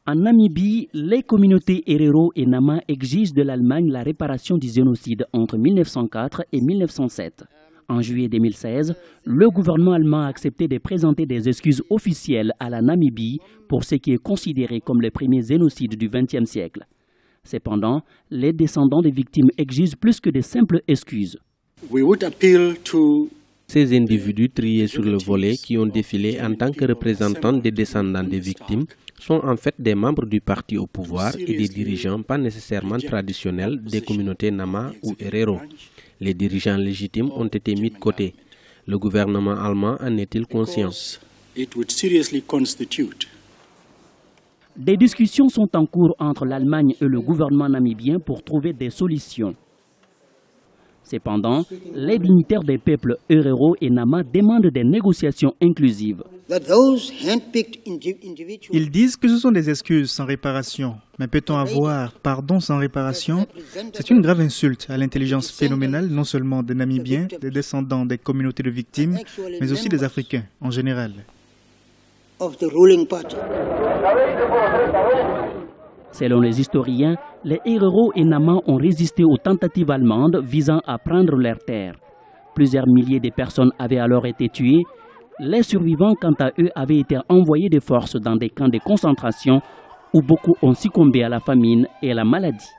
En Namibie, les communautés Herero et Nama exigent de l'Allemagne la réparation du génocide entre 1904 et 1907. En juillet 2016, le gouvernement allemand a accepté de présenter des excuses officielles à la Namibie pour ce qui est considéré comme le premier génocide du XXe siècle. Cependant, les descendants des victimes exigent plus que de simples excuses. Ces individus triés sur le volet qui ont défilé en tant que représentants des descendants des victimes sont en fait des membres du parti au pouvoir et des dirigeants pas nécessairement traditionnels des communautés Nama ou Herero. Les dirigeants légitimes ont été mis de côté. Le gouvernement allemand en est-il conscient? Des discussions sont en cours entre l'Allemagne et le gouvernement namibien pour trouver des solutions. Cependant, les dignitaires des peuples Herero et Nama demandent des négociations inclusives. Ils disent que ce sont des excuses sans réparation. Mais peut-on avoir pardon sans réparation? C'est une grave insulte à l'intelligence phénoménale non seulement des Namibiens, des descendants des communautés de victimes, mais aussi des Africains en général. Selon les historiens, les Herero et Nama ont résisté aux tentatives allemandes visant à prendre leurs terres. Plusieurs milliers de personnes avaient alors été tuées. Les survivants, quant à eux, avaient été envoyés de force dans des camps de concentration où beaucoup ont succombé à la famine et à la maladie.